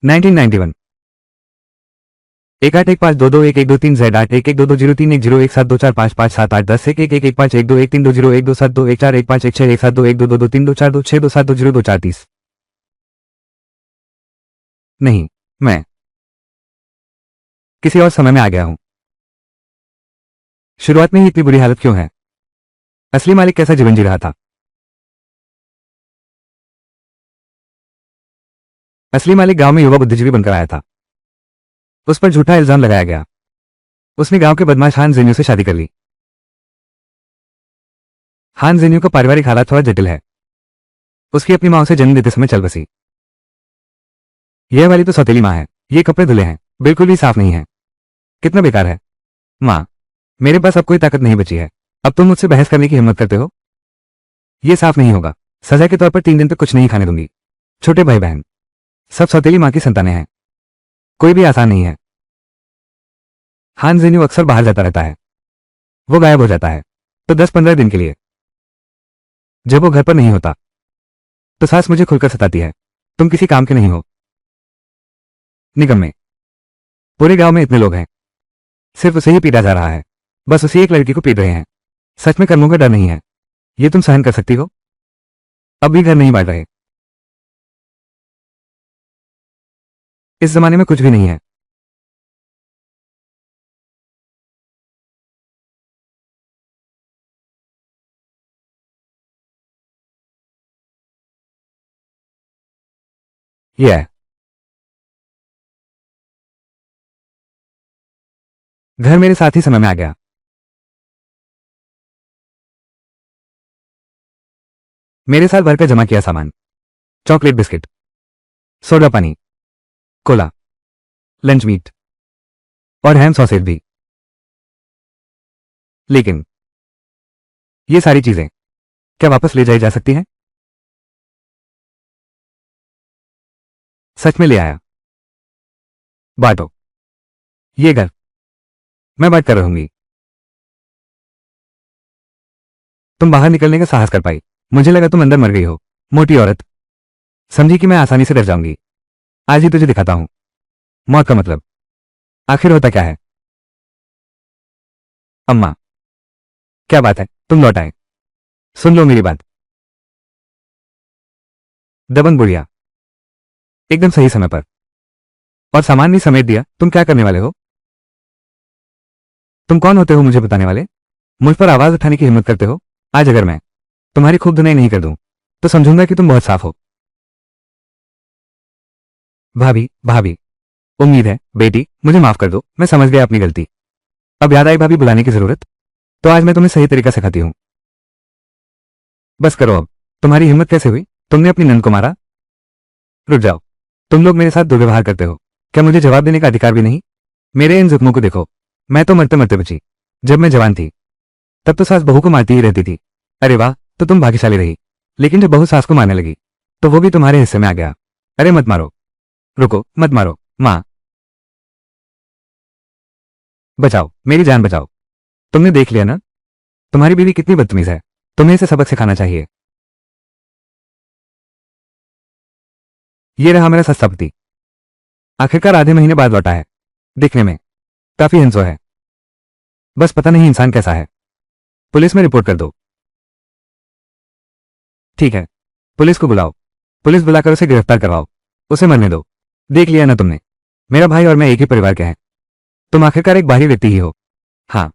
1991 181822112011230 नहीं, मैं किसी और समय में आ गया हूं। शुरुआत में ही इतनी बुरी हालत क्यों है? असली मालिक कैसा जीवन जी रहा था? असली मालिक गांव में युवा बुद्धिजीवी बनकर आया था। उस पर झूठा इल्जाम लगाया गया। उसने गांव के बदमाश हान जेन्यू से शादी कर ली। हान जेन्यू का पारिवारिक हालात थोड़ा जटिल है। उसकी अपनी मां उसे जन्म देते समय चल बसी। यह वाली तो सौतेली मां है। ये कपड़े धुले हैं, बिल्कुल भी साफ नहीं है। कितना बेकार है। मां, मेरे पास अब कोई ताकत नहीं बची है। अब तुम मुझसे बहस करने की हिम्मत करते हो? यह साफ नहीं होगा। सजा के तौर पर 3 दिन तक कुछ नहीं खाने दूंगी। छोटे भाई बहन सब सौतेली मां की संतानें हैं। कोई भी आसान नहीं है। हान जेन्यू अक्सर बाहर जाता रहता है। वो गायब हो जाता है तो 10-15 दिन के लिए। जब वो घर पर नहीं होता तो सास मुझे खुलकर सताती है, तुम किसी काम के नहीं हो। निगम में पूरे गांव में इतने लोग हैं, सिर्फ उसे ही पीटा जा रहा है। बस उसी एक लड़की को पीट रहे हैं। सच में कर्मों का डर नहीं है। ये तुम सहन कर सकती हो? अब भी घर नहीं बांट रहे। इस जमाने में कुछ भी नहीं है। यह है। घर मेरे साथ ही समय में आ गया। मेरे साथ भरकर जमा किया सामान, चॉकलेट बिस्किट, सोडा पानी, कोला, लंच मीट और हैम सॉसेज भी। लेकिन ये सारी चीजें क्या वापस ले जाई जा सकती हैं? सच में ले आया। बांटो। ये घर मैं बांट कर रहूंगी। तुम बाहर निकलने का साहस कर पाई। मुझे लगा तुम अंदर मर गई हो। मोटी औरत समझी कि मैं आसानी से डर जाऊंगी। आज ही तुझे दिखाता हूं मौत का मतलब आखिर होता क्या है। अम्मा, क्या बात है, तुम लौट आए। सुन लो मेरी बात। दबंग बुढ़िया, एकदम सही समय पर। और सामान भी समेट दिया। तुम क्या करने वाले हो? तुम कौन होते हो मुझे बताने वाले? मुझ पर आवाज उठाने की हिम्मत करते हो? आज अगर मैं तुम्हारी खूब धुनाई नहीं कर दूं तो समझूंगा कि तुम बहुत साफ हो। भाभी, भाभी, उम्मीद है बेटी मुझे माफ कर दो। मैं समझ गया अपनी गलती। अब याद आई भाभी बुलाने की जरूरत। तो आज मैं तुम्हें सही तरीका सिखाती हूं। बस करो अब। तुम्हारी हिम्मत कैसे हुई? तुमने अपनी नंद को मारा? रुक जाओ। तुम लोग मेरे साथ दुर्व्यवहार करते हो। क्या मुझे जवाब देने का अधिकार भी नहीं? मेरे इन जुख्मों को देखो। मैं तो मरते मरते बची। जब मैं जवान थी तब तो सास बहू को मारती ही रहती थी। अरे वाह, तो तुम भाग्यशाली रही। लेकिन जब बहू सास को मारने लगी तो वो भी तुम्हारे हिस्से में आ गया। अरे मत मारो। रुको, मत मारो। मां, बचाओ, मेरी जान बचाओ। तुमने देख लिया ना तुम्हारी बीवी कितनी बदतमीज है। तुम्हें इसे सबक सिखाना चाहिए। ये रहा मेरा सस्ता पति। आखिरकार आधे महीने बाद लौटा है। दिखने में काफी हिंसो है। बस पता नहीं इंसान कैसा है। पुलिस में रिपोर्ट कर दो। ठीक है, पुलिस को बुलाओ। पुलिस बुलाकर उसे गिरफ्तार करवाओ। उसे मरने दो। देख लिया ना तुमने, मेरा भाई और मैं एक ही परिवार के हैं। तुम आखिरकार एक बाहरी व्यक्ति ही हो। हाँ,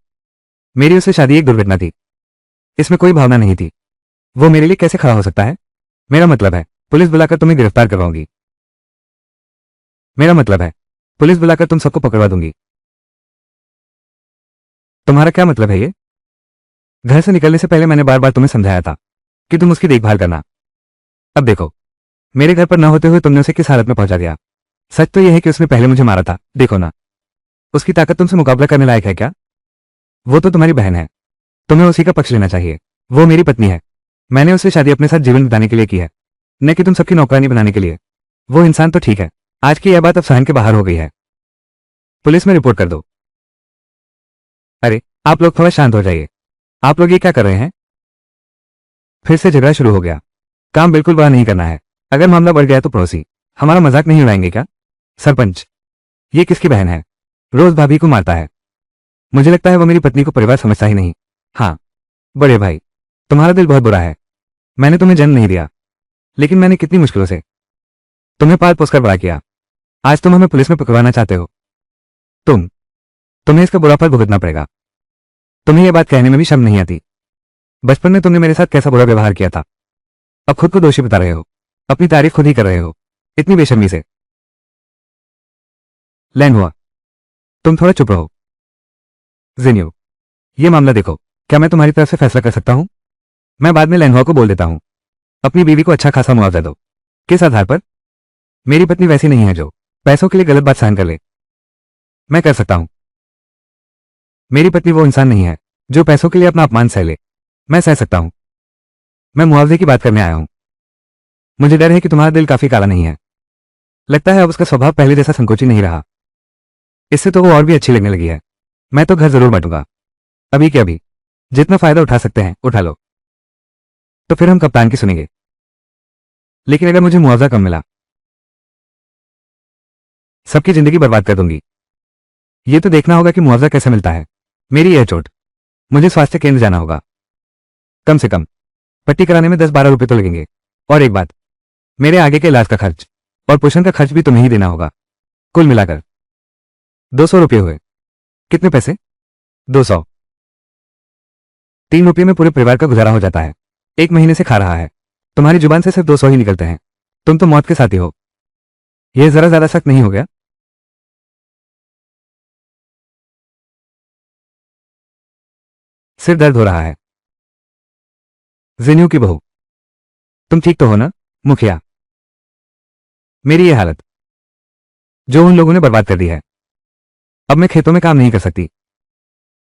मेरी उससे शादी एक दुर्घटना थी। इसमें कोई भावना नहीं थी। वो मेरे लिए कैसे खड़ा हो सकता है? मेरा मतलब है पुलिस बुलाकर तुम्हें गिरफ्तार करवाऊंगी। मेरा मतलब है पुलिस बुलाकर तुम सबको पकड़वा दूंगी। तुम्हारा क्या मतलब है ये? घर से निकलने से पहले मैंने बार बार तुम्हें समझाया था कि तुम उसकी देखभाल करना। अब देखो, मेरे घर पर न होते हुए तुमने उसे किस हालत में पहुंचा दिया। सच तो यह है कि उसने पहले मुझे मारा था। देखो ना, उसकी ताकत तुमसे मुकाबला करने लायक है क्या? वो तो तुम्हारी बहन है। तुम्हें उसी का पक्ष लेना चाहिए। वो मेरी पत्नी है। मैंने उससे शादी अपने साथ जीवन बिताने के लिए की है, न कि तुम सबकी नौकरानी बनाने के लिए। वो इंसान तो ठीक है, आज की यह बात अब सहन के बाहर हो गई है। पुलिस में रिपोर्ट कर दो। अरे, आप लोग थोड़ा शांत हो जाइए। आप लोग ये क्या कर रहे हैं? फिर से झगड़ा शुरू हो गया। काम बिल्कुल बड़ा नहीं करना है। अगर मामला बढ़ गया तो पड़ोसी हमारा मजाक नहीं उड़ाएंगे क्या? सरपंच, ये किसकी बहन है? रोज भाभी को मारता है। मुझे लगता है वो मेरी पत्नी को परिवार समझता ही नहीं। हाँ, बड़े भाई, तुम्हारा दिल बहुत बुरा है। मैंने तुम्हें जन्म नहीं दिया, लेकिन मैंने कितनी मुश्किलों से तुम्हें पाल पोसकर बड़ा किया। आज तुम हमें पुलिस में पकड़वाना चाहते हो। तुम्हें इसका बुरा फल भुगतना पड़ेगा। तुम्हें यह बात कहने में भी शर्म नहीं आती? बचपन में तुमने मेरे साथ कैसा बुरा व्यवहार किया था, अब खुद को दोषी बता रहे हो, अपनी तारीफ खुद ही कर रहे हो, इतनी बेशर्मी से। लैन हुआ, तुम थोड़ा चुप रहो। जिन्यू, ये मामला देखो, क्या मैं तुम्हारी तरफ से फैसला कर सकता हूं? मैं बाद में लैनहुआ को बोल देता हूं, अपनी बीवी को अच्छा खासा मुआवजा दो। किस आधार पर? मेरी पत्नी वैसी नहीं है जो पैसों के लिए गलत बात सहन कर ले। मैं कर सकता हूं। मेरी पत्नी वो इंसान नहीं है जो पैसों के लिए अपना अपमान सह ले। मैं सह सकता हूं। मैं मुआवजे की बात करने आया हूं। मुझे डर है कि तुम्हारा दिल काफी काला नहीं है। लगता है अब उसका स्वभाव पहले जैसा संकोची नहीं रहा। इससे तो वो और भी अच्छी लगने लगी है। मैं तो घर जरूर बांटूंगा, अभी के अभी। जितना फायदा उठा सकते हैं उठा लो। तो फिर हम कप्तान की सुनेंगे। लेकिन अगर मुझे मुआवजा कम मिला, सबकी जिंदगी बर्बाद कर दूंगी। ये तो देखना होगा कि मुआवजा कैसे मिलता है। मेरी यह चोट, मुझे स्वास्थ्य केंद्र जाना होगा। कम से कम पट्टी कराने में 10-12 रुपए तो लगेंगे। और एक बात, मेरे आगे के इलाज का खर्च और पोषण का खर्च भी तुम्हें ही देना होगा। कुल मिलाकर 200 रुपये हुए। कितने पैसे? 200। 3 रुपये में पूरे परिवार का गुजारा हो जाता है। 1 महीने से खा रहा है। तुम्हारी जुबान से सिर्फ 200 ही निकलते हैं। तुम तो मौत के साथी हो। यह जरा ज्यादा सख्त नहीं हो गया? सिर दर्द हो रहा है। जिन्यू की बहू, तुम ठीक तो हो ना? मुखिया, मेरी ये हालत जो उन लोगों ने बर्बाद कर दी है। अब मैं खेतों में काम नहीं कर सकती।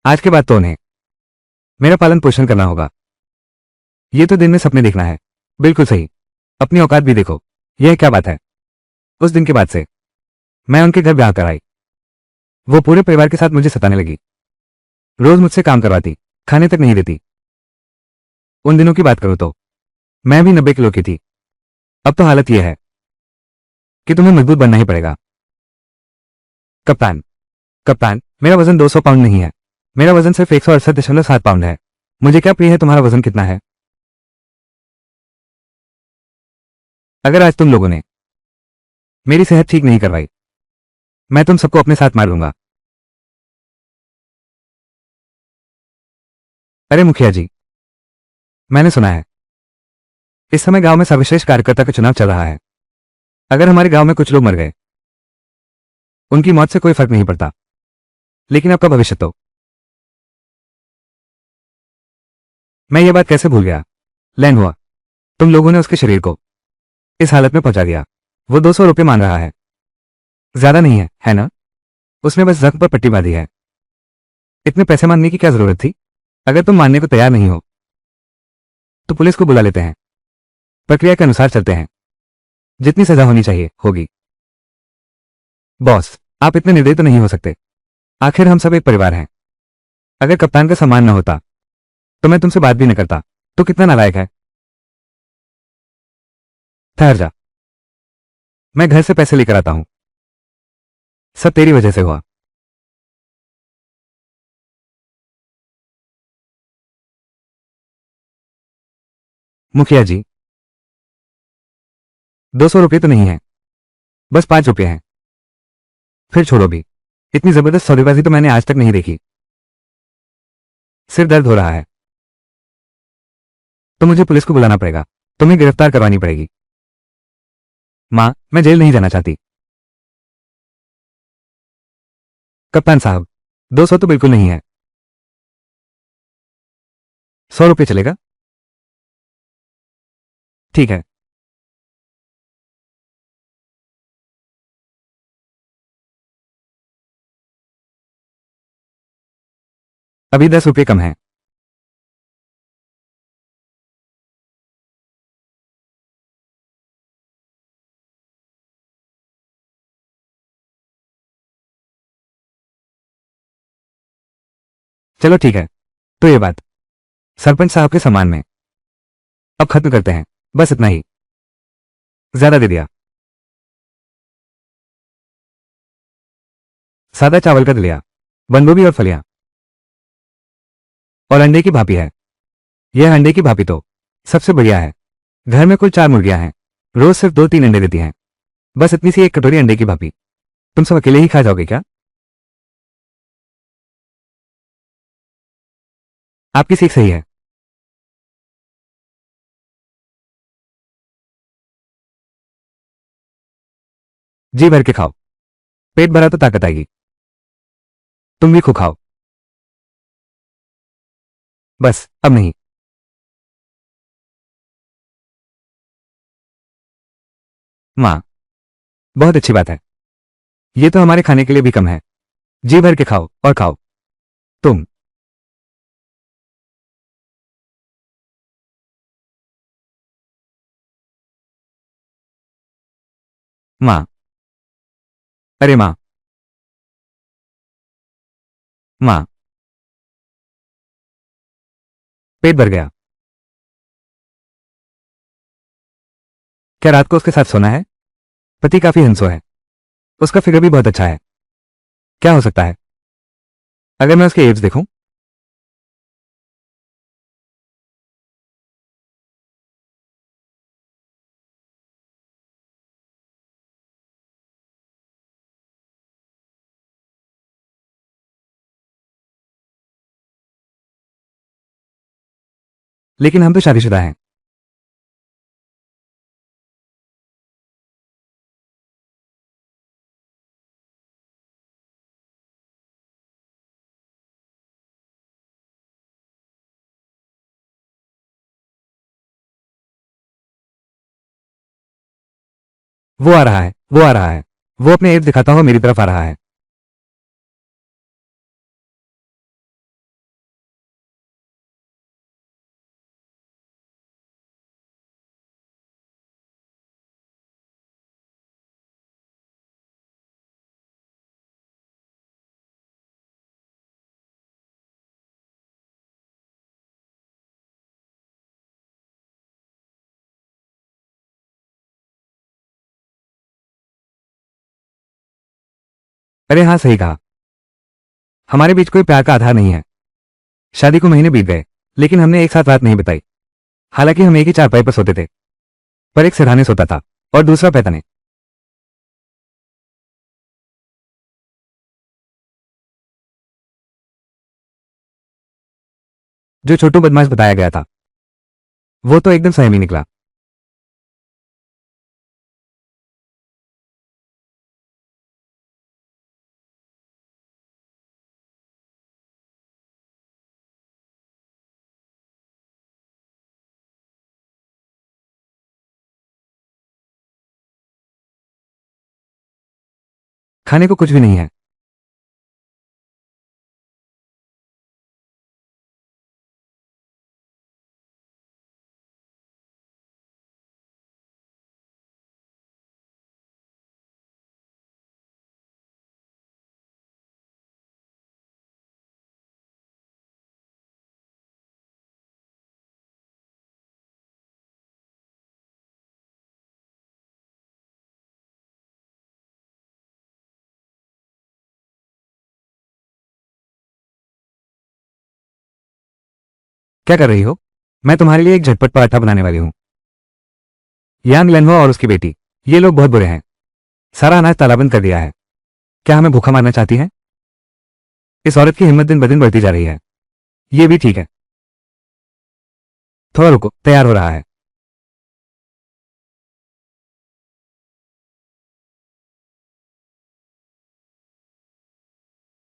आज के बाद तो उन्हें मेरा पालन पोषण करना होगा। ये तो दिन में सपने देखना है। बिल्कुल सही। अपनी औकात भी देखो। यह क्या बात है? उस दिन के बाद से मैं उनके घर ब्याह कर आई, वो पूरे परिवार के साथ मुझे सताने लगी। रोज मुझसे काम करवाती, खाने तक नहीं देती। उन दिनों की बात करूं तो मैं भी 90 किलो की थी। अब तो हालत यह है कि तुम्हें मजबूत बनना ही पड़ेगा। कप्तान, कप्तान, मेरा वजन 200 पाउंड नहीं है। मेरा वजन सिर्फ 168.7 पाउंड है। मुझे क्या प्रिय है तुम्हारा वजन कितना है? अगर आज तुम लोगों ने मेरी सेहत ठीक नहीं करवाई, मैं तुम सबको अपने साथ मार लूंगा। अरे मुखिया जी, मैंने सुना है इस समय गांव में सर्वश्रेष्ठ कार्यकर्ता का चुनाव चल रहा है। अगर हमारे गांव में कुछ लोग मर गए, उनकी मौत से कोई फर्क नहीं पड़ता, लेकिन आपका भविष्य तो। मैं ये बात कैसे भूल गया। लैन हुआ, तुम लोगों ने उसके शरीर को इस हालत में पहुंचा दिया। वो 200 रुपये मान रहा है। ज्यादा नहीं है ना? उसने बस जख्म पर पट्टी बांधी है। इतने पैसे मांगने की क्या जरूरत थी? अगर तुम मानने को तैयार नहीं हो तो पुलिस को बुला लेते हैं, प्रक्रिया के अनुसार चलते हैं। जितनी सजा होनी चाहिए होगी। बॉस, आप इतने निर्दयी तो नहीं हो सकते। आखिर हम सब एक परिवार हैं। अगर कप्तान का सम्मान न होता तो मैं तुमसे बात भी न करता। तो कितना नालायक है। ठहर जा, मैं घर से पैसे लेकर आता हूं। सब तेरी वजह से हुआ। मुखिया जी, 200 रुपये तो नहीं है, बस 5 रुपये हैं। फिर छोड़ो भी, इतनी जबरदस्त सौदेबाजी तो मैंने आज तक नहीं देखी। सिर दर्द हो रहा है तो मुझे पुलिस को बुलाना पड़ेगा। तुम्हें गिरफ्तार करवानी पड़ेगी। मां, मैं जेल नहीं जाना चाहती। कप्तान साहब, 200 तो बिल्कुल नहीं है। 100 रुपये चलेगा? ठीक है। अभी 10 रुपये कम है। चलो ठीक है, तो ये बात सरपंच साहब के सम्मान में अब खत्म करते हैं। बस इतना ही। ज्यादा दे दिया। सादा चावल का दलिया, बंद गोभी और फलियां, और अंडे की भापी है। यह अंडे की भापी तो सबसे बढ़िया है। घर में कुल 4 मुर्गियां हैं, रोज सिर्फ 2-3 अंडे देती हैं। बस इतनी सी एक कटोरी अंडे की भापी, तुम सब अकेले ही खा जाओगे क्या? आपकी सीख सही है। जी भर के खाओ, पेट भरा तो ताकत आएगी। तुम भी खूब खाओ। बस अब नहीं। माँ, बहुत अच्छी बात है। ये तो हमारे खाने के लिए भी कम है। जी भर के खाओ और खाओ। तुम। माँ। अरे माँ। माँ। पेट भर गया। क्या रात को उसके साथ सोना है? पति काफी हिंसो है। उसका फिगर भी बहुत अच्छा है। क्या हो सकता है? अगर मैं उसके एब्स देखूं? लेकिन हम तो शादीशुदा हैं। वो आ रहा है, वो आ रहा है। वो अपने एब्स दिखाता हुआ मेरी तरफ आ रहा है। अरे हाँ, सही कहा। हमारे बीच कोई प्यार का आधार नहीं है। शादी को महीने बीत गए, लेकिन हमने एक साथ रात नहीं बिताई। हालांकि हम एक ही चारपाई पर सोते थे, पर एक सिरहाने सोता था और दूसरा पैताने। जो छोटू बदमाश बताया गया था, वो तो एकदम सहमी निकला। खाने को कुछ भी नहीं है। क्या कर रही हो? मैं तुम्हारे लिए एक झटपट पराठा बनाने वाली हूँ। यांग लेनहो और उसकी बेटी, ये लोग बहुत बुरे हैं। सारा अनाज तालाबंद कर दिया है। क्या हमें भूखा मारना चाहती है? इस औरत की हिम्मत दिन ब दिन बढ़ती जा रही है। ये भी ठीक है। थोड़ा रुको, तैयार हो रहा है।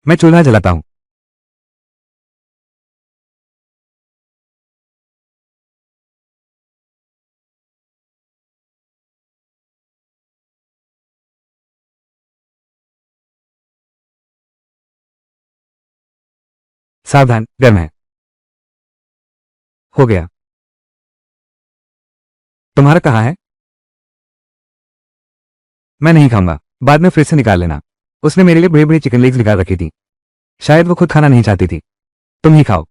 मैं चूल्हा जलाता हूँ। सावधान, गर्म है। हो गया। तुम्हारा कहाँ है? मैं नहीं खाऊंगा। बाद में फ्रिज से निकाल लेना। उसने मेरे लिए बड़ी बड़ी चिकन लेग्स निकाल रखी थी। शायद वो खुद खाना नहीं चाहती थी। तुम ही खाओ।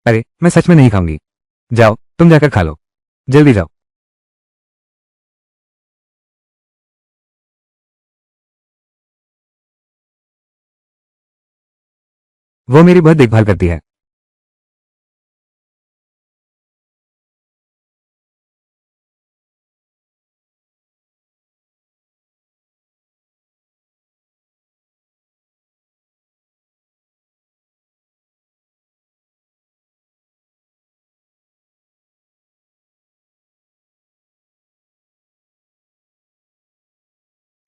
अरे, मैं सच में नहीं खाऊंगी। जाओ, तुम जाकर खा लो। जल्दी जाओ। वो मेरी बहुत देखभाल करती है।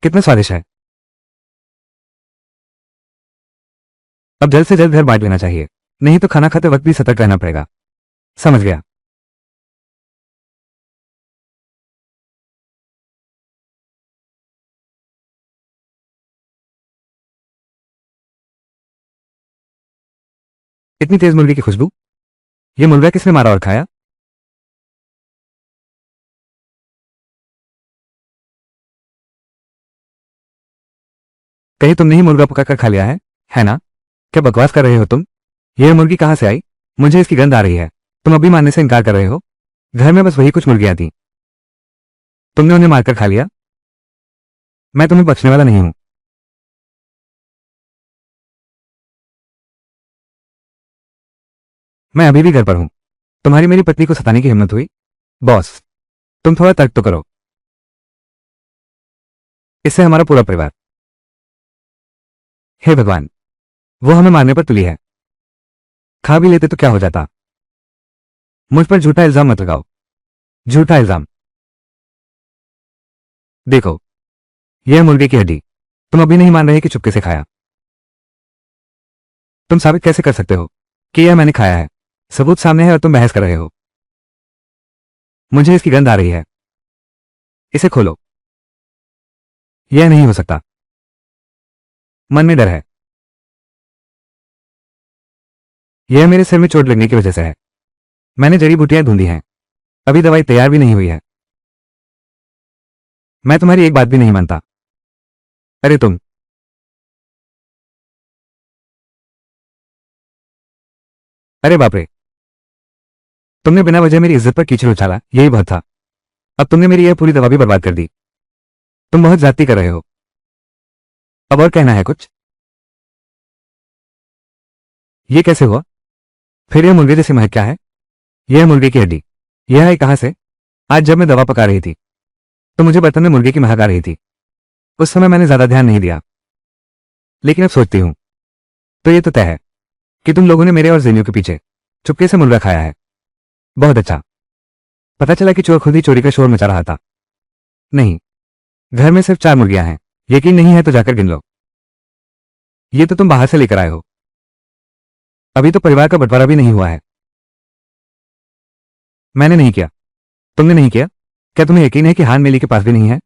कितना स्वादिष्ट है। अब जल्द से जल्द घर बांट लेना चाहिए, नहीं तो खाना खाते वक्त भी सतर्क रहना पड़ेगा। समझ गया। इतनी तेज मुर्गी की खुशबू। ये मुर्गा किसने मारा और खाया? कहीं तुमने ही मुर्गा पकाकर खा लिया है ना? क्या बकवास कर रहे हो तुम? यह मुर्गी कहां से आई? मुझे इसकी गंध आ रही है। तुम अभी मानने से इनकार कर रहे हो? घर में बस वही कुछ मुर्गियां थी, तुमने उन्हें मारकर खा लिया। मैं तुम्हें बख्शने वाला नहीं हूं। मैं अभी भी घर पर हूं। तुम्हारी मेरी पत्नी को सताने की हिम्मत हुई? बॉस, तुम थोड़ा तर्क तो करो। इससे हमारा पूरा परिवार। हे भगवान, वो हमें मारने पर तुली है। खा भी लेते तो क्या हो जाता? मुझ पर झूठा इल्जाम मत लगाओ। झूठा इल्जाम। देखो, यह मुर्गे की हड्डी। तुम अभी नहीं मान रहे कि चुपके से खाया। तुम साबित कैसे कर सकते हो कि यह मैंने खाया है? सबूत सामने है और तुम बहस कर रहे हो। मुझे इसकी गंध आ रही है। इसे खोलो। यह नहीं हो सकता। मन में डर है। यह मेरे सिर में चोट लगने की वजह से है। मैंने जड़ी बूटियां ढूंढी हैं। अभी दवाई तैयार भी नहीं हुई है। मैं तुम्हारी एक बात भी नहीं मानता। अरे तुम। अरे बाप रे, तुमने बिना वजह मेरी इज्जत पर कीचड़ उछाला, यही बहुत था। अब तुमने मेरी यह पूरी दवा भी बर्बाद कर दी। तुम बहुत ज्यादती कर रहे हो। अब और कहना है कुछ? यह कैसे हुआ? फिर यह मुर्गे जैसी महक क्या है? यह मुर्गे की हड्डी। यह है कहां से? आज जब मैं दवा पका रही थी तो मुझे बर्तन में मुर्गे की महक आ रही थी। उस समय मैंने ज्यादा ध्यान नहीं दिया, लेकिन अब सोचती हूँ तो ये तो तय है कि तुम लोगों ने मेरे और जेनियो के पीछे चुपके से मुर्गा खाया है। बहुत अच्छा। पता चला कि चोर खुद ही चोरी का शोर मचा रहा था। नहीं, घर में सिर्फ 4 मुर्गियां हैं। यकीन नहीं है तो जाकर गिन लो। ये तो तुम बाहर से लेकर आए हो। अभी तो परिवार का बंटवारा भी नहीं हुआ है। मैंने नहीं किया। तुमने नहीं किया? क्या तुम्हें यकीन है कि हान मेली के पास भी नहीं है?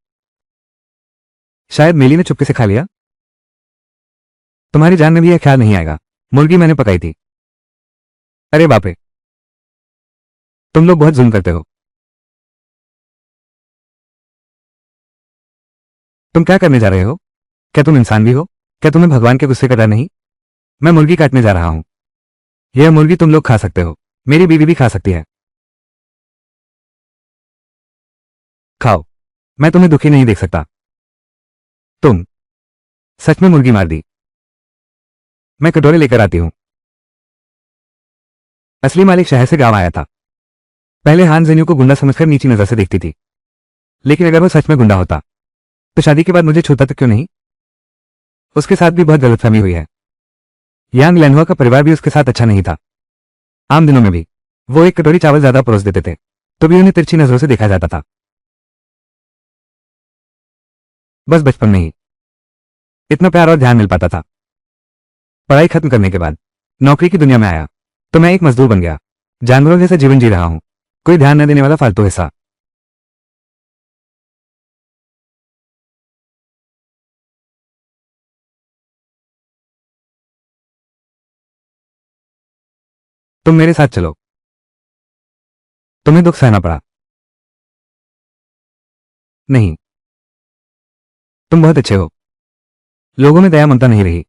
शायद मेली ने चुपके से खा लिया। तुम्हारी जान में भी यह ख्याल नहीं आएगा। मुर्गी मैंने पकाई थी। अरे बाप रे, तुम लोग बहुत जुल्म करते हो। तुम क्या करने जा रहे हो? क्या तुम इंसान भी हो? क्या तुम्हें भगवान के गुस्से का डर नहीं? मैं मुर्गी काटने जा रहा हूं। यह मुर्गी तुम लोग खा सकते हो, मेरी बीवी भी खा सकती है। खाओ। मैं तुम्हें दुखी नहीं देख सकता। तुम सच में मुर्गी मार दी। मैं कटोरे लेकर आती हूं। असली मालिक शहर से गांव आया था। पहले हान जेन्यू को गुंडा समझकर नीची नजर से देखती थी, लेकिन अगर वो सच में गुंडा होता तो शादी के बाद मुझे छूता तक क्यों नहीं? उसके साथ भी बहुत गलतफहमी हुई है। यांग लेनहुआ का परिवार भी उसके साथ अच्छा नहीं था। आम दिनों में भी वो एक कटोरी चावल ज्यादा परोस देते थे तो भी उन्हें तिरछी नजरों से देखा जाता था। बस बचपन में ही इतना प्यार और ध्यान मिल पाता था। पढ़ाई खत्म करने के बाद नौकरी की दुनिया में आया तो मैं एक मजदूर बन गया। जानवरों जैसा जीवन जी रहा हूं, कोई ध्यान न देने वाला फालतू हिस्सा। तुम मेरे साथ चलो। तुम्हें दुख सहना पड़ा। नहीं, तुम बहुत अच्छे हो। लोगों में दया ममता नहीं रही।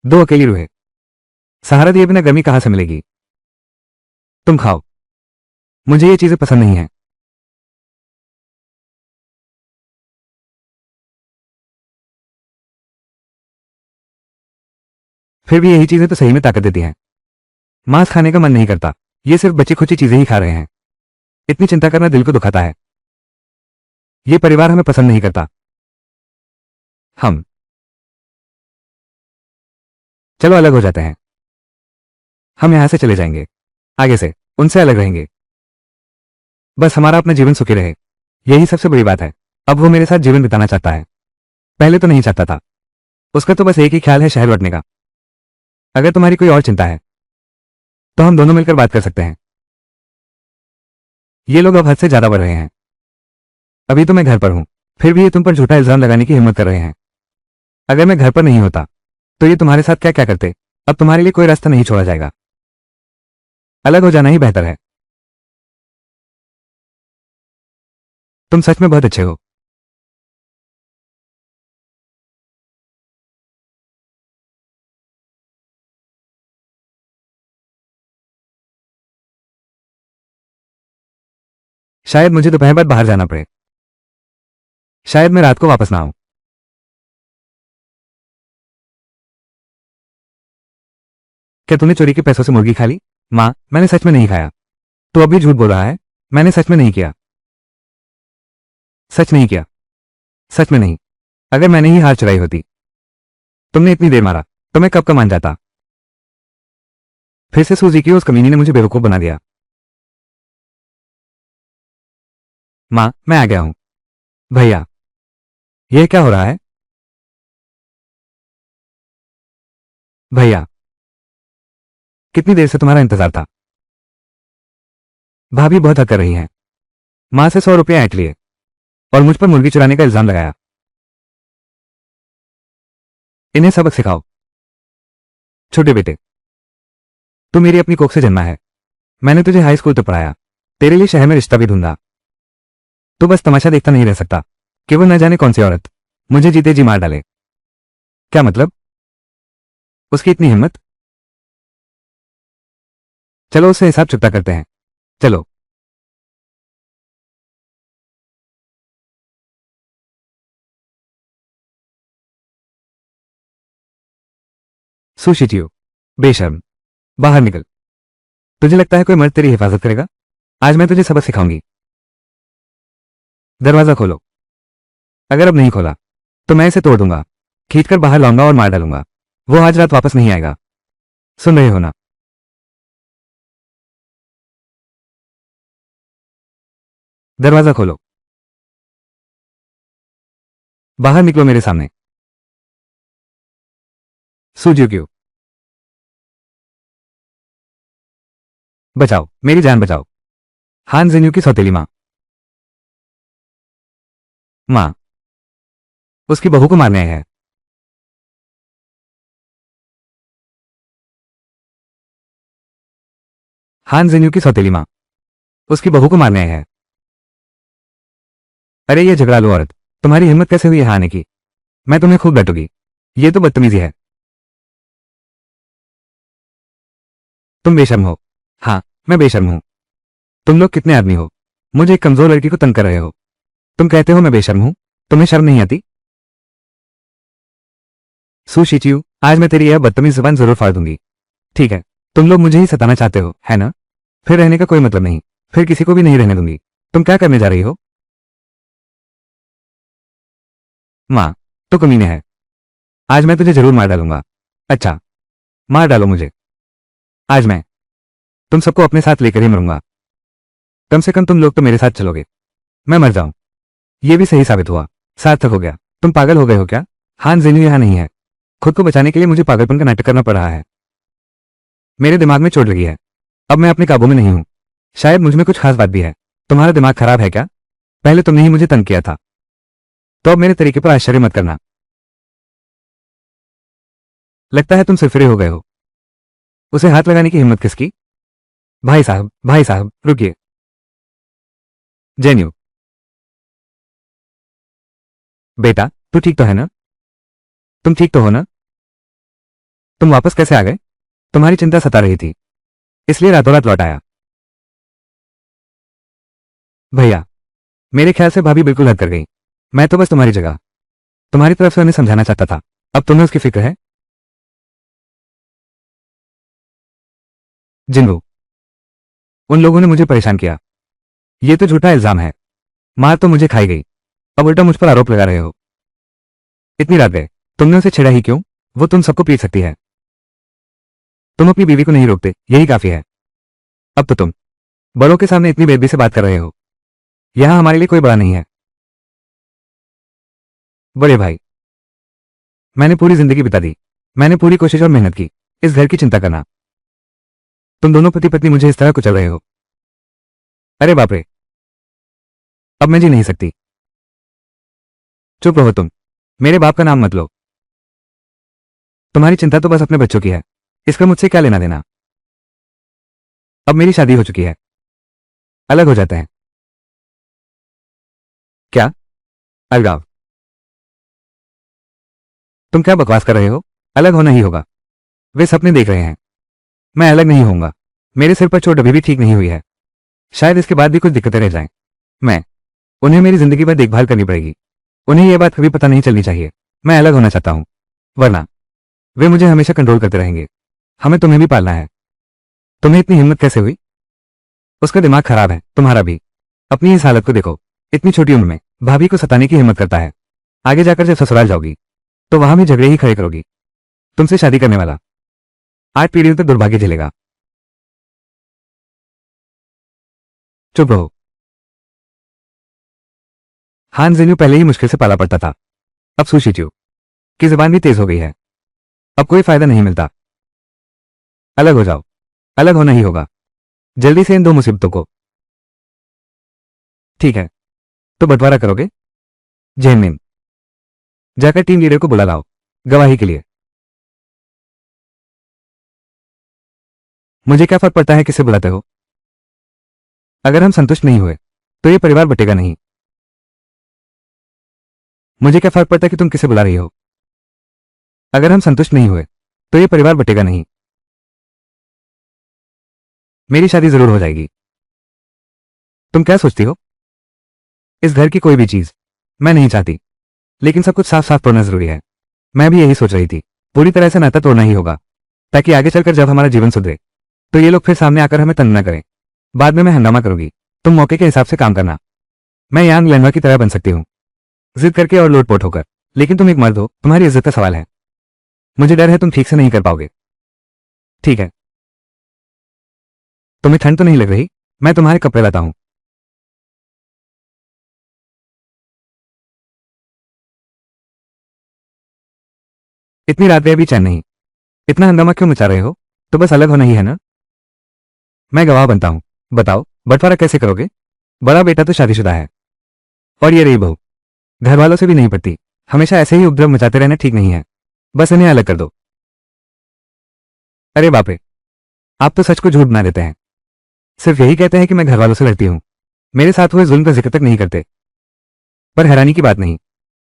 दो अकेली रूहें सहारा दिए बिना गर्मी कहां से मिलेगी? तुम खाओ। मुझे ये चीजें पसंद नहीं है। फिर भी यही चीजें तो सही में ताकत देती हैं। मांस खाने का मन नहीं करता, ये सिर्फ बची खुची चीजें ही खा रहे हैं। इतनी चिंता करना दिल को दुखाता है। ये परिवार हमें पसंद नहीं करता। हम चलो अलग हो जाते हैं। हम यहां से चले जाएंगे, आगे से उनसे अलग रहेंगे। बस हमारा अपना जीवन सुखी रहे, यही सबसे बड़ी बात है। अब वो मेरे साथ जीवन बिताना चाहता है, पहले तो नहीं चाहता था। उसका तो बस एक ही ख्याल है, शहर लौटने का। अगर तुम्हारी कोई और चिंता है तो हम दोनों मिलकर बात कर सकते हैं। ये लोग अब हद से ज्यादा बढ़ रहे हैं। अभी तो मैं घर पर हूं, फिर भी ये तुम पर झूठा इल्जाम लगाने की हिम्मत कर रहे हैं। अगर मैं घर पर नहीं होता तो ये तुम्हारे साथ क्या क्या करते। अब तुम्हारे लिए कोई रास्ता नहीं छोड़ा जाएगा, अलग हो जाना ही बेहतर है। तुम सच में बहुत अच्छे हो। शायद मुझे दोपहर बाद बाहर जाना पड़े, शायद मैं रात को वापस ना आऊं। क्या तूने चोरी के पैसों से मुर्गी खा ली? माँ, मैंने सच में नहीं खाया। तू अभी झूठ बोल रहा है। मैंने सच में नहीं किया, सच नहीं किया, सच में नहीं। अगर मैंने ही हार चुराई होती, तुमने इतनी देर मारा तो मैं कब का मान जाता। फिर से सूजी की उस कमीनी ने मुझे बेवकूफ बना दिया। माँ, मैं आ गया हूं। भैया, यह क्या हो रहा है? भैया, कितनी देर से तुम्हारा इंतजार था। भाभी बहुत हद कर रही हैं। माँ से 100 रुपये ऐंठ लिए और मुझ पर मुर्गी चुराने का इल्जाम लगाया। इन्हें सबक सिखाओ। छोटे बेटे, तू मेरी अपनी कोख से जन्मा है। मैंने तुझे हाई स्कूल तक पढ़ाया, तेरे लिए शहर में रिश्ता भी ढूंढा। तू बस तमाशा देखता नहीं रह सकता कि वो न जाने कौन सी औरत मुझे जीते जी मार डाले। क्या मतलब? उसकी इतनी हिम्मत? चलो उससे हिसाब चुकता करते हैं। चलो। सुशिचियो, बेशर्म, बाहर निकल। तुझे लगता है कोई मर्द तेरी हिफाजत करेगा? आज मैं तुझे सबक सिखाऊंगी। दरवाजा खोलो। अगर अब नहीं खोला तो मैं इसे तोड़ दूंगा, खींचकर बाहर लाऊंगा और मार डालूंगा। वो आज रात वापस नहीं आएगा। सुन रहे हो ना? दरवाजा खोलो। बाहर निकलो मेरे सामने। सूजियो क्यों? बचाओ, मेरी जान बचाओ। हान जिन्यू की सौतेली माँ। माँ, उसकी बहू को मारने आए हैं। हान जिन्यू की सौतेली माँ, उसकी बहू को मारने आए हैं। अरे ये झगड़ालू औरत, तुम्हारी हिम्मत कैसे हुई है आने की? मैं तुम्हें खूब डांटूंगी। ये तो बदतमीजी है। तुम बेशर्म हो। हाँ, मैं बेशर्म हूं। तुम लोग कितने आदमी हो, मुझे एक कमजोर लड़की को तंग कर रहे हो। तुम कहते हो मैं बेशर्म हूं? तुम्हें शर्म नहीं आती? सुशिचियू, आज मैं तेरी यह बदतमीज जुबान जरूर फाड़ दूंगी। ठीक है, तुम लोग मुझे ही सताना चाहते हो, है ना? फिर रहने का कोई मतलब नहीं, फिर किसी को भी नहीं रहने दूंगी। तुम क्या करने जा रही हो? माँ, तो कमीने है। आज मैं तुझे जरूर मार डालूंगा। अच्छा, मार डालो मुझे। आज मैं तुम सबको अपने साथ लेकर ही मरूंगा। कम से कम तुम लोग तो मेरे साथ चलोगे। मैं मर जाऊं, ये भी सही साबित हुआ, सार्थक हो गया। तुम पागल हो गए हो क्या? हान जेन्यू यहां नहीं है। खुद को बचाने के लिए मुझे पागलपन का नाटक करना पड़ रहा है। मेरे दिमाग में चोट लगी है, अब मैं अपने काबू में नहीं हूं। शायद मुझ में कुछ खास बात भी है। तुम्हारा दिमाग खराब है क्या? पहले तुमने ही मुझे तंग किया था, तो अब मेरे तरीके पर आश्चर्य मत करना। लगता है तुम सिरफिरे हो गए हो। उसे हाथ लगाने की हिम्मत किसकी? भाई साहब, रुकिए। जेन्यू, बेटा, तू ठीक तो है ना? तुम ठीक तो हो ना? तुम वापस कैसे आ गए? तुम्हारी चिंता सता रही थी, इसलिए रातों रात लौट आया। भैया, मेरे ख्याल से भाभी बिल्कुल हद कर गई। मैं तो बस तुम्हारी जगह तुम्हारी तरफ से उन्हें समझाना चाहता था। अब तुम्हें उसकी फिक्र है? जिन्हों उन लोगों ने मुझे परेशान किया। ये तो झूठा इल्जाम है। मार तो मुझे खाई गई, अब उल्टा मुझ पर आरोप लगा रहे हो। इतनी रात गए, तुमने उसे छेड़ा ही क्यों? वो तुम सबको पीट सकती है। तुम अपनी बीवी को नहीं रोकते, यही काफी है। अब तो तुम बड़ों के सामने इतनी बेदबी से बात कर रहे हो। यहां हमारे लिए कोई बड़ा नहीं है। बड़े भाई, मैंने पूरी जिंदगी बिता दी, मैंने पूरी कोशिश और मेहनत की इस घर की चिंता करना। तुम दोनों पति पत्नी मुझे इस तरह कुचल रहे हो। अरे बाप रे, अब मैं जी नहीं सकती। चुप रहो तुम, मेरे बाप का नाम मत लो। तुम्हारी चिंता तो बस अपने बच्चों की है, इसका मुझसे क्या लेना देना। अब मेरी शादी हो चुकी है, अलग हो जाते हैं। क्या? अलगाव? तुम क्या बकवास कर रहे हो? अलग होना ही होगा। वे सपने देख रहे हैं, मैं अलग नहीं होऊंगा। मेरे सिर पर चोट अभी भी ठीक नहीं हुई है, शायद इसके बाद भी कुछ दिक्कतें रह जाएं। मैं उन्हें मेरी जिंदगी भर देखभाल करनी पड़ेगी। उन्हें यह बात कभी पता नहीं चलनी चाहिए, मैं अलग होना चाहता हूं, वरना वे मुझे हमेशा कंट्रोल करते रहेंगे। हमें तुम्हें भी पालना है। तुम्हें इतनी हिम्मत कैसे हुई? उसका दिमाग खराब है, तुम्हारा भी। अपनी इस हालत को देखो, इतनी छोटी उम्र में भाभी को सताने की हिम्मत करता है। आगे जाकर जब ससुराल जाओगी तो वहां भी झगड़े ही खड़े करोगी। तुमसे शादी करने वाला 8 पीढ़ियों तक दुर्भाग्य झेलेगा। चुप रहो। हान जिन्यू पहले ही मुश्किल से पाला पड़ता था, अब सुशीच्यू की जुबान भी तेज हो गई है। अब कोई फायदा नहीं मिलता। अलग हो जाओ, अलग होना ही होगा, जल्दी से इन दो मुसीबतों को। ठीक है, तो बंटवारा करोगे? जैनमिन, जाकर टीम लीडर को बुला लाओ गवाही के लिए। मुझे क्या फर्क पड़ता है किसे बुलाते हो? अगर हम संतुष्ट नहीं हुए तो ये परिवार बटेगा नहीं। मुझे क्या फर्क पड़ता कि तुम किसे बुला रही हो? अगर हम संतुष्ट नहीं हुए तो ये परिवार बटेगा नहीं। मेरी शादी जरूर हो जाएगी। तुम क्या सोचती हो? इस घर की कोई भी चीज मैं नहीं चाहती, लेकिन सब कुछ साफ साफ तोड़ना जरूरी है। मैं भी यही सोच रही थी, पूरी तरह से नाता तोड़ना ही होगा, ताकि आगे चलकर जब हमारा जीवन सुधरे तो ये लोग फिर सामने आकर हमें तंग न करें। बाद में मैं हंगामा करूंगी, तुम मौके के हिसाब से काम करना। मैं यांग लेनवा की तरह बन सकती हूँ, जिद करके और लोटपोट होकर, लेकिन तुम एक मर्द हो, तुम्हारी इज्जत का सवाल है। मुझे डर है तुम ठीक से नहीं कर पाओगे। ठीक है, तुम्हें ठंड तो नहीं लग रही? मैं तुम्हारे कपड़े लाता हूं। इतनी रात गए भी चैन नहीं, इतना हंगामा क्यों मचा रहे हो? तो बस अलग होना ही है ना? मैं गवाह बनता हूं, बताओ बंटवारा कैसे करोगे? बड़ा बेटा तो शादीशुदा है, और ये रही बहू, घर वालों से भी नहीं पड़ती। हमेशा ऐसे ही उपद्रव मचाते रहना ठीक नहीं है, बस इन्हें अलग कर दो। अरे बाप रे, आप तो सच को झूठ बना देते हैं। सिर्फ यही कहते हैं कि मैं घर वालों से लड़ती हूँ, मेरे साथ हुए जुल्म का जिक्र तक नहीं करते। पर हैरानी की बात नहीं,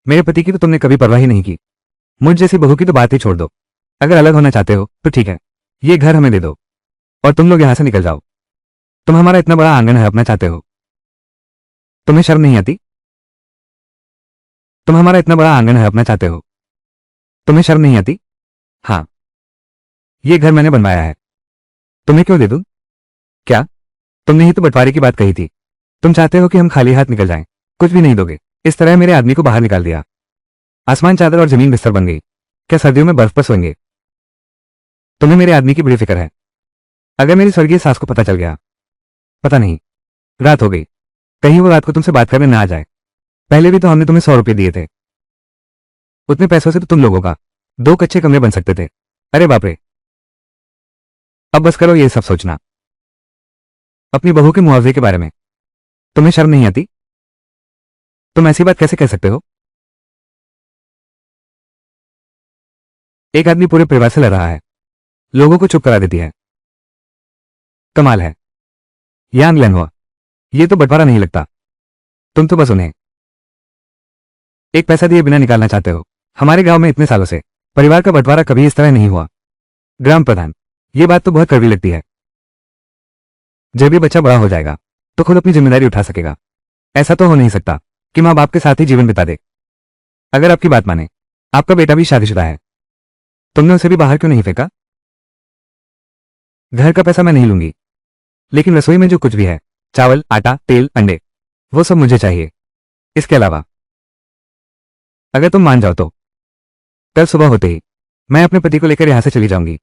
मेरे पति की तो तुमने कभी परवाह ही नहीं की। मुझ जैसी बहू की तो बात ही छोड़ दो। अगर अलग होना चाहते हो तो ठीक है, ये घर हमें दे दो और तुम लोग यहां से निकल जाओ। तुम हमारा इतना बड़ा आंगन हड़पना चाहते हो? तुम्हें शर्म नहीं आती? तुम हमारा इतना बड़ा आंगन हड़पना चाहते हो, तुम्हें शर्म नहीं आती? हाँ, ये घर मैंने बनवाया है, तुम्हें क्यों दे दूं? क्या? तुमने ही तो बंटवारे की बात कही थी। तुम चाहते हो कि हम खाली हाथ निकल जाएं, कुछ भी नहीं दोगे। इस तरह मेरे आदमी को बाहर निकाल दिया, आसमान चादर और जमीन बिस्तर बन गई। क्या सर्दियों में बर्फ पर सोएंगे? तुम्हें मेरे आदमी की बड़ी फिक्र है। अगर मेरी स्वर्गीय सास को पता चल गया, पता नहीं, रात हो गई, कहीं वो रात को तुमसे बात करने ना आ जाए। पहले भी तो हमने तुम्हें 100 रुपए दिए थे, उतने पैसों से तो तुम लोगों का 2 कच्चे कमरे बन सकते थे। अरे बाप रे, अब बस करो ये सब सोचना अपनी बहू के मुआवजे के बारे में। तुम्हें शर्म नहीं आती? तुम ऐसी बात कैसे कह सकते हो? एक आदमी पूरे परिवार से लड़ रहा है, लोगों को चुप करा देती है। कमाल है। यांग लेनहुआ, ये तो बंटवारा नहीं लगता। तुम तो बस उन्हें एक पैसा दिए बिना निकालना चाहते हो। हमारे गांव में इतने सालों से परिवार का बंटवारा कभी इस तरह नहीं हुआ। ग्राम प्रधान, ये बात तो बहुत कड़वी लगती है। जब ये बच्चा बड़ा हो जाएगा तो खुद अपनी जिम्मेदारी उठा सकेगा। ऐसा तो हो नहीं सकता कि माँ बाप के साथ ही जीवन बिता दे। अगर आपकी बात माने, आपका बेटा भी शादीशुदा है, तुमने उसे भी बाहर क्यों नहीं फेंका? घर का पैसा मैं नहीं लूंगी, लेकिन रसोई में जो कुछ भी है, चावल, आटा, तेल, अंडे, वो सब मुझे चाहिए। इसके अलावा अगर तुम मान जाओ तो कल सुबह होते ही मैं अपने पति को लेकर यहां से चली जाऊंगी।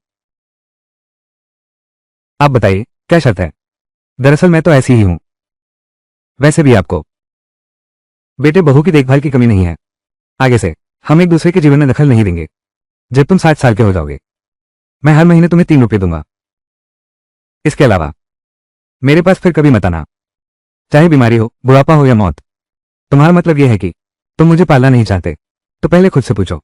आप बताइए क्या शर्त है? दरअसल मैं तो ऐसी ही हूं। वैसे भी आपको बेटे बहू की देखभाल की कमी नहीं है। आगे से हम एक दूसरे के जीवन में दखल नहीं देंगे। जब तुम 60 साल के हो जाओगे, मैं हर महीने तुम्हें 3 रुपये दूंगा। इसके अलावा मेरे पास फिर कभी मत आना, चाहे बीमारी हो, बुढ़ापा हो या मौत। तुम्हारा मतलब यह है कि तुम मुझे पालना नहीं चाहते, तो पहले खुद से पूछो,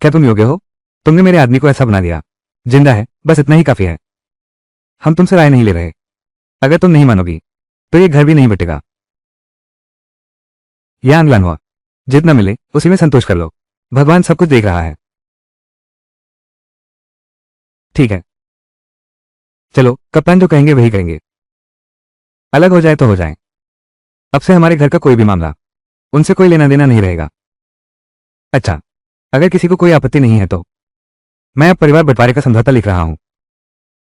क्या तुम योग्य हो? तुमने मेरे आदमी को ऐसा बना दिया, जिंदा है, बस इतना ही काफी है। हम तुमसे राय नहीं ले रहे। अगर तुम नहीं मानोगी तो ये घर भी नहीं बटेगा। यह आंगलन हुआ, जितना मिले उसी में संतोष कर लो। भगवान सब कुछ देख रहा है। ठीक है, चलो, कप्तान जो कहेंगे वही करेंगे। अलग हो जाए तो हो जाए। अब से हमारे घर का कोई भी मामला उनसे कोई लेना देना नहीं रहेगा। अच्छा, अगर किसी को कोई आपत्ति नहीं है तो मैं अब परिवार बंटवारे का समझौता लिख रहा हूं।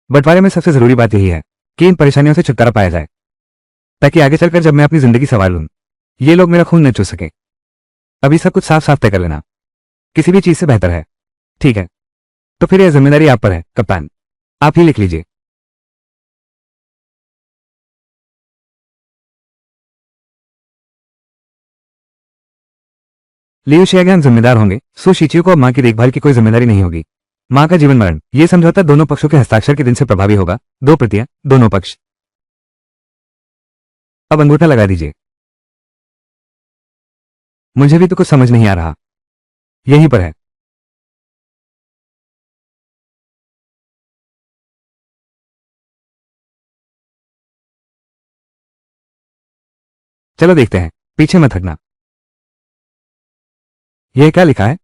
बंटवारे में सबसे जरूरी बात यही है कि इन परेशानियों से छुटकारा पाया जाए, ताकि आगे चलकर जब मैं अपनी जिंदगी संवार लूं, ये लोग मेरा खून न चूस सके। अभी सब कुछ साफ साफ तय कर लेना, किसी भी चीज से बेहतर है। ठीक है, तो फिर यह जिम्मेदारी आप पर है कप्तान, आप ही लिख लीजिए। लियू शियाग्यांग जिम्मेदार होंगे, सो शिचियो को अब मां की देखभाल की कोई जिम्मेदारी नहीं होगी। मां का जीवन मरण, यह समझौता दोनों पक्षों के हस्ताक्षर के दिन से प्रभावी होगा। 2 प्रतियां, दोनों पक्ष। अब अंगूठा लगा दीजिए। मुझे भी तो कुछ समझ नहीं आ रहा। यहीं पर है। चलो देखते हैं, पीछे मत हटना। यह क्या लिखा है?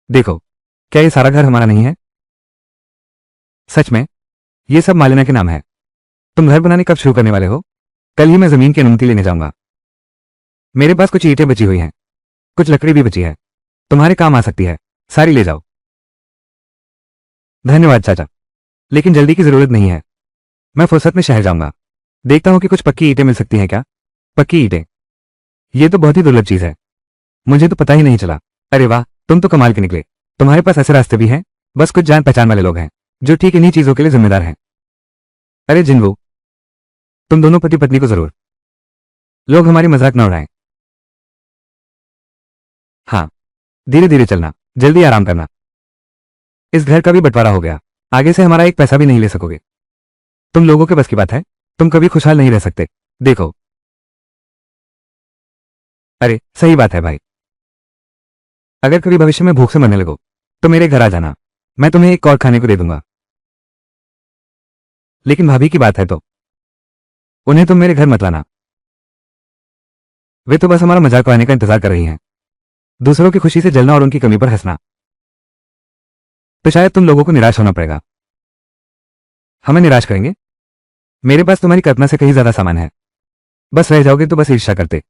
देखो, क्या ये सारा घर हमारा नहीं है? सच में? ये सब मालिना के नाम है। तुम घर बनाने कब शुरू करने वाले हो? कल ही मैं जमीन की अनुमति लेने जाऊंगा। मेरे पास कुछ ईंटें बची हुई हैं, कुछ लकड़ी भी बची है, तुम्हारे काम आ सकती है। सारी ले जाओ। धन्यवाद चाचा, लेकिन जल्दी की जरूरत नहीं है। मैं फुर्सत में शहर जाऊंगा, देखता हूं कि कुछ पक्की ईंटें मिल सकती हैं क्या। पक्की ईंटें? ये तो बहुत ही दुर्लभ चीज है, मुझे तो पता ही नहीं चला। अरे वाह, तुम तो कमाल के निकले। तुम्हारे पास ऐसे रास्ते भी हैं। बस कुछ जान पहचान वाले लोग हैं जो ठीक इन्हीं चीजों के लिए जिम्मेदार हैं। अरे जिन्वो, तुम दोनों पति पत्नी को जरूर लोग हमारी मजाक न उड़ाएं। हाँ, धीरे धीरे चलना, जल्दी आराम करना। इस घर का भी बंटवारा हो गया, आगे से हमारा एक पैसा भी नहीं ले सकोगे। तुम लोगों के बस की बात है, तुम कभी खुशहाल नहीं रह सकते। देखो, अरे सही बात है भाई। अगर कभी भविष्य में भूख से मरने लगो तो मेरे घर आ जाना, मैं तुम्हें एक और खाने को दे दूंगा। लेकिन भाभी की बात है तो उन्हें तुम मेरे घर मत लाना। वे तो बस हमारा मजाक उड़ाने का इंतजार कर रही हैं, दूसरों की खुशी से जलना और उनकी कमी पर हंसना। तो शायद तुम लोगों को निराश होना पड़ेगा। हमें निराश करेंगे? मेरे पास तुम्हारी कल्पना से कहीं ज्यादा सामान है। बस रह जाओगे तो बस ईर्ष्या करते।